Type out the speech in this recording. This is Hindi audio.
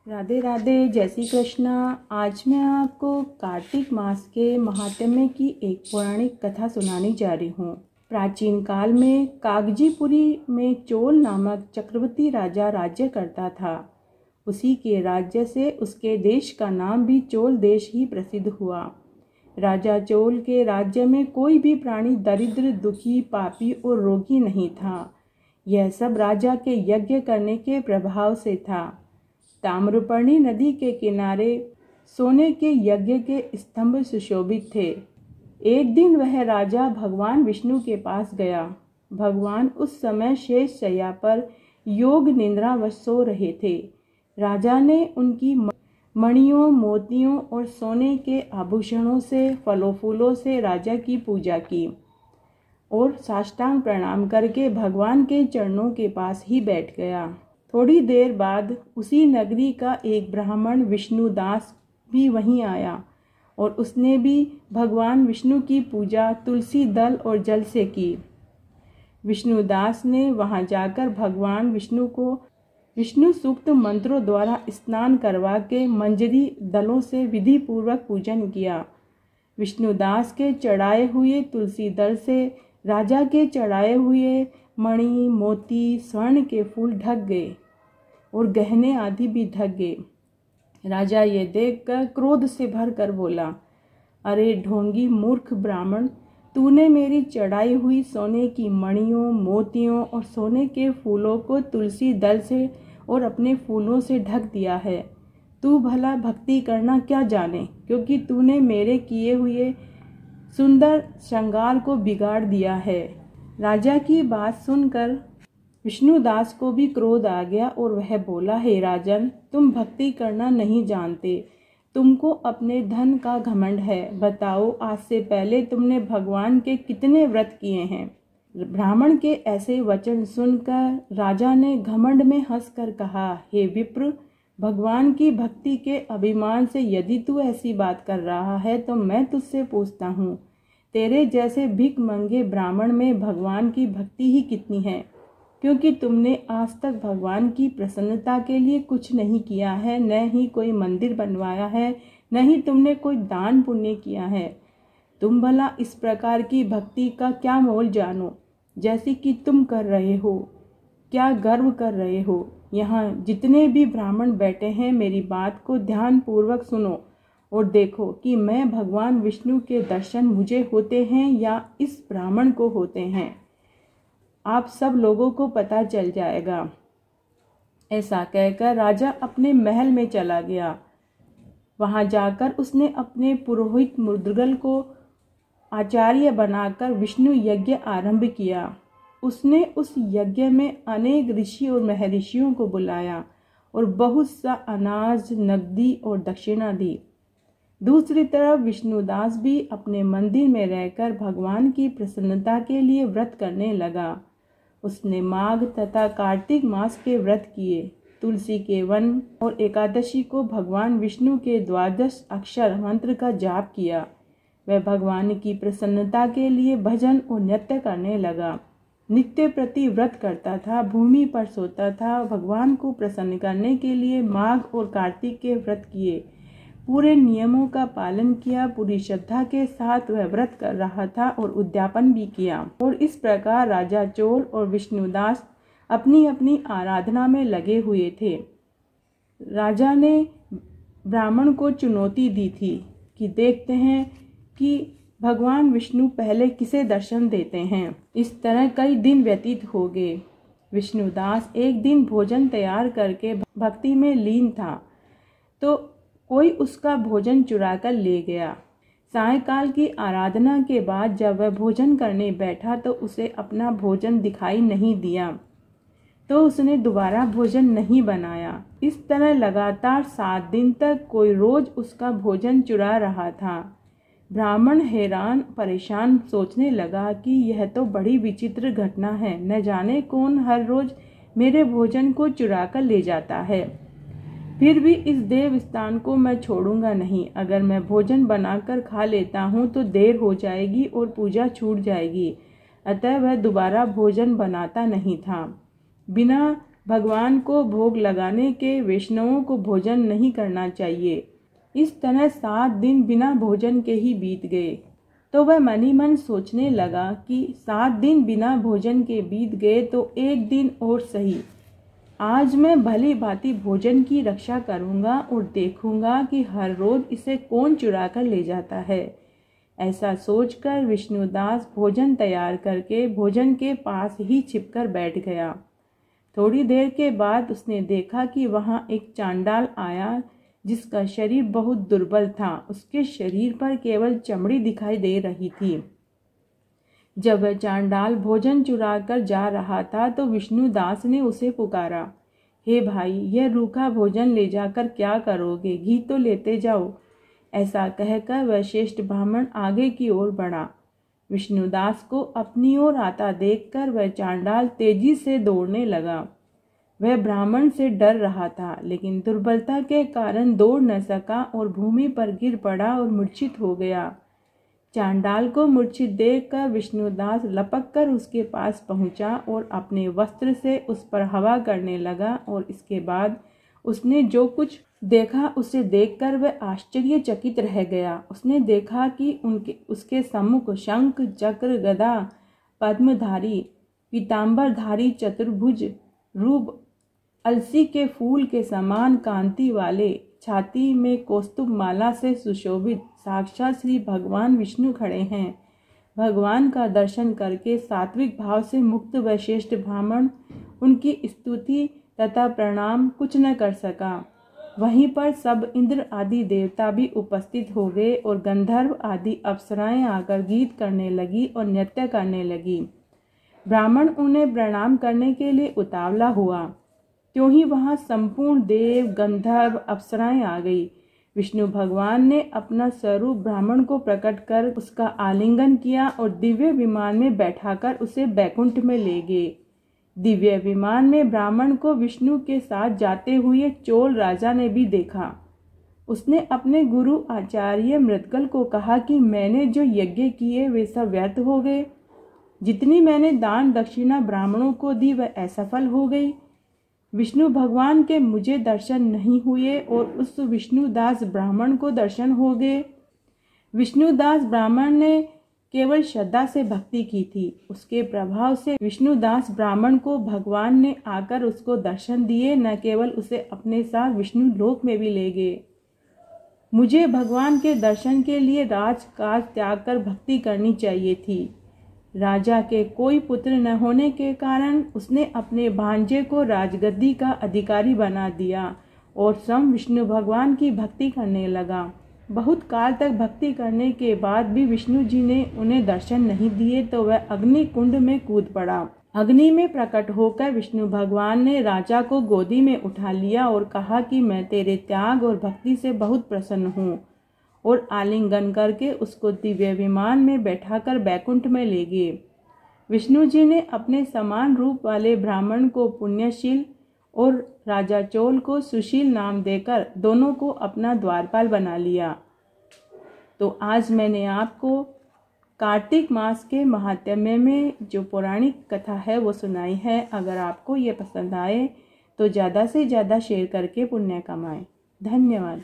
राधे राधे, जय श्री कृष्णा। आज मैं आपको कार्तिक मास के महात्म्य की एक पौराणिक कथा सुनाने जा रही हूँ। प्राचीन काल में कागजीपुरी में चोल नामक चक्रवर्ती राजा राज्य करता था। उसी के राज्य से उसके देश का नाम भी चोल देश ही प्रसिद्ध हुआ। राजा चोल के राज्य में कोई भी प्राणी दरिद्र, दुखी, पापी और रोगी नहीं था। यह सब राजा के यज्ञ करने के प्रभाव से था। ताम्रपर्णी नदी के किनारे सोने के यज्ञ के स्तंभ सुशोभित थे। एक दिन वह राजा भगवान विष्णु के पास गया। भगवान उस समय शेष शैया पर योग निद्रावश सो रहे थे। राजा ने उनकी मणियों, मोतियों और सोने के आभूषणों से, फलों फूलों से राजा की पूजा की और साष्टांग प्रणाम करके भगवान के चरणों के पास ही बैठ गया। थोड़ी देर बाद उसी नगरी का एक ब्राह्मण विष्णुदास भी वहीं आया और उसने भी भगवान विष्णु की पूजा तुलसी दल और जल से की। विष्णुदास ने वहां जाकर भगवान विष्णु को विष्णु सूक्त मंत्रों द्वारा स्नान करवा के मंजरी दलों से विधि पूर्वक पूजन किया। विष्णुदास के चढ़ाए हुए तुलसी दल से राजा के चढ़ाए हुए मणि, मोती, स्वर्ण के फूल ढक गए और गहने आदि भी ढक गए। राजा ये देखकर क्रोध से भरकर बोला, अरे ढोंगी मूर्ख ब्राह्मण, तूने मेरी चढ़ाई हुई सोने की मणियों, मोतियों और सोने के फूलों को तुलसी दल से और अपने फूलों से ढक दिया है। तू भला भक्ति करना क्या जाने, क्योंकि तूने मेरे किए हुए सुंदर श्रृंगार को बिगाड़ दिया है। राजा की बात सुनकर विष्णुदास को भी क्रोध आ गया और वह बोला, हे राजन, तुम भक्ति करना नहीं जानते, तुमको अपने धन का घमंड है। बताओ, आज से पहले तुमने भगवान के कितने व्रत किए हैं? ब्राह्मण के ऐसे वचन सुनकर राजा ने घमंड में हंसकर कहा, हे विप्र, भगवान की भक्ति के अभिमान से यदि तू ऐसी बात कर रहा है तो मैं तुझसे पूछता हूँ, तेरे जैसे भिख मंगे ब्राह्मण में भगवान की भक्ति ही कितनी है? क्योंकि तुमने आज तक भगवान की प्रसन्नता के लिए कुछ नहीं किया है, न ही कोई मंदिर बनवाया है, न ही तुमने कोई दान पुण्य किया है। तुम भला इस प्रकार की भक्ति का क्या मोल जानो, जैसी कि तुम कर रहे हो? क्या गर्व कर रहे हो? यहाँ जितने भी ब्राह्मण बैठे हैं, मेरी बात को ध्यान पूर्वक सुनो और देखो कि मैं भगवान विष्णु के दर्शन मुझे होते हैं या इस ब्राह्मण को होते हैं। आप सब लोगों को पता चल जाएगा। ऐसा कहकर राजा अपने महल में चला गया। वहां जाकर उसने अपने पुरोहित मुद्गल को आचार्य बनाकर विष्णु यज्ञ आरंभ किया। उसने उस यज्ञ में अनेक ऋषि और महर्षियों को बुलाया और बहुत सा अनाज, नकदी और दक्षिणा दी। दूसरी तरफ विष्णुदास भी अपने मंदिर में रहकर भगवान की प्रसन्नता के लिए व्रत करने लगा। उसने माघ तथा कार्तिक मास के व्रत किए, तुलसी के वन और एकादशी को भगवान विष्णु के 12 अक्षर मंत्र का जाप किया। वह भगवान की प्रसन्नता के लिए भजन और नृत्य करने लगा। नित्य प्रति व्रत करता था, भूमि पर सोता था। भगवान को प्रसन्न करने के लिए माघ और कार्तिक के व्रत किए, पूरे नियमों का पालन किया। पूरी श्रद्धा के साथ वह व्रत कर रहा था और उद्यापन भी किया। और इस प्रकार राजा चोल और विष्णुदास अपनी अपनी आराधना में लगे हुए थे। राजा ने ब्राह्मण को चुनौती दी थी कि देखते हैं कि भगवान विष्णु पहले किसे दर्शन देते हैं। इस तरह कई दिन व्यतीत हो गए। विष्णुदास एक दिन भोजन तैयार करके भक्ति में लीन था तो कोई उसका भोजन चुरा कर ले गया। सायंकाल की आराधना के बाद जब वह भोजन करने बैठा तो उसे अपना भोजन दिखाई नहीं दिया, तो उसने दोबारा भोजन नहीं बनाया। इस तरह लगातार 7 दिन तक कोई रोज उसका भोजन चुरा रहा था। ब्राह्मण हैरान परेशान सोचने लगा कि यह तो बड़ी विचित्र घटना है, न जाने कौन हर रोज मेरे भोजन को चुरा कर ले जाता है। फिर भी इस देव स्थान को मैं छोड़ूंगा नहीं। अगर मैं भोजन बनाकर खा लेता हूँ तो देर हो जाएगी और पूजा छूट जाएगी। अतः वह दोबारा भोजन बनाता नहीं था। बिना भगवान को भोग लगाने के वैष्णवों को भोजन नहीं करना चाहिए। इस तरह 7 दिन बिना भोजन के ही बीत गए। तो वह मन ही मन सोचने लगा कि 7 दिन बिना भोजन के बीत गए तो एक दिन और सही, आज मैं भली भांति भोजन की रक्षा करूंगा और देखूंगा कि हर रोज इसे कौन चुरा कर ले जाता है। ऐसा सोचकर विष्णुदास भोजन तैयार करके भोजन के पास ही छिपकर बैठ गया। थोड़ी देर के बाद उसने देखा कि वहाँ एक चांडाल आया जिसका शरीर बहुत दुर्बल था। उसके शरीर पर केवल चमड़ी दिखाई दे रही थी। जब वह चांडाल भोजन चुरा कर जा रहा था तो विष्णुदास ने उसे पुकारा, हे भाई, यह रूखा भोजन ले जाकर क्या करोगे? घी तो लेते जाओ। ऐसा कहकर वह श्रेष्ठ ब्राह्मण आगे की ओर बढ़ा। विष्णुदास को अपनी ओर आता देखकर वह चांडाल तेजी से दौड़ने लगा। वह ब्राह्मण से डर रहा था, लेकिन दुर्बलता के कारण दौड़ न सका और भूमि पर गिर पड़ा और मूर्छित हो गया। चांडाल को मूर्छित देखकर विष्णुदास लपक कर उसके पास पहुंचा और अपने वस्त्र से उस पर हवा करने लगा। और इसके बाद उसने जो कुछ देखा उसे देखकर वह आश्चर्यचकित रह गया। उसने देखा कि उसके सम्मुख शंख, चक्र, गदा, पद्मधारी, पीतांबरधारी चतुर्भुज रूप अलसी के फूल के समान कांति वाले, छाती में कौस्तुभ माला से सुशोभित साक्षात श्री भगवान विष्णु खड़े हैं। भगवान का दर्शन करके सात्विक भाव से मुक्त व श्रेष्ठ ब्राह्मण उनकी स्तुति तथा प्रणाम कुछ न कर सका। वहीं पर सब इंद्र आदि देवता भी उपस्थित हो गए और गंधर्व आदि अप्सराएं आकर गीत करने लगी और नृत्य करने लगी। ब्राह्मण उन्हें प्रणाम करने के लिए उतावला हुआ, त्यों ही वहां संपूर्ण देव, गंधर्व, अप्सराएं आ गई। विष्णु भगवान ने अपना स्वरूप ब्राह्मण को प्रकट कर उसका आलिंगन किया और दिव्य विमान में बैठाकर उसे बैकुंठ में ले गए। दिव्य विमान में ब्राह्मण को विष्णु के साथ जाते हुए चोल राजा ने भी देखा। उसने अपने गुरु आचार्य मृदगल को कहा कि मैंने जो यज्ञ किए वे सब व्यर्थ हो गए। जितनी मैंने दान दक्षिणा ब्राह्मणों को दी वह असफल हो गई। विष्णु भगवान के मुझे दर्शन नहीं हुए और उस विष्णुदास ब्राह्मण को दर्शन हो गए। विष्णुदास ब्राह्मण ने केवल श्रद्धा से भक्ति की थी। उसके प्रभाव से विष्णुदास ब्राह्मण को भगवान ने आकर उसको दर्शन दिए, न केवल उसे अपने साथ विष्णु लोक में भी ले गए। मुझे भगवान के दर्शन के लिए राजकाज त्याग कर भक्ति करनी चाहिए थी। राजा के कोई पुत्र न होने के कारण उसने अपने भांजे को राजगद्दी का अधिकारी बना दिया और स्वयं विष्णु भगवान की भक्ति करने लगा। बहुत काल तक भक्ति करने के बाद भी विष्णु जी ने उन्हें दर्शन नहीं दिए तो वह अग्नि कुंड में कूद पड़ा। अग्नि में प्रकट होकर विष्णु भगवान ने राजा को गोदी में उठा लिया और कहा कि मैं तेरे त्याग और भक्ति से बहुत प्रसन्न हूँ, और आलिंगन करके उसको दिव्य विमान में बैठाकर बैकुंठ में ले गए। विष्णु जी ने अपने समान रूप वाले ब्राह्मण को पुण्यशील और राजा चोल को सुशील नाम देकर दोनों को अपना द्वारपाल बना लिया। तो आज मैंने आपको कार्तिक मास के महात्म्य में जो पौराणिक कथा है वो सुनाई है। अगर आपको ये पसंद आए तो ज़्यादा से ज़्यादा शेयर करके पुण्य कमाएं। धन्यवाद।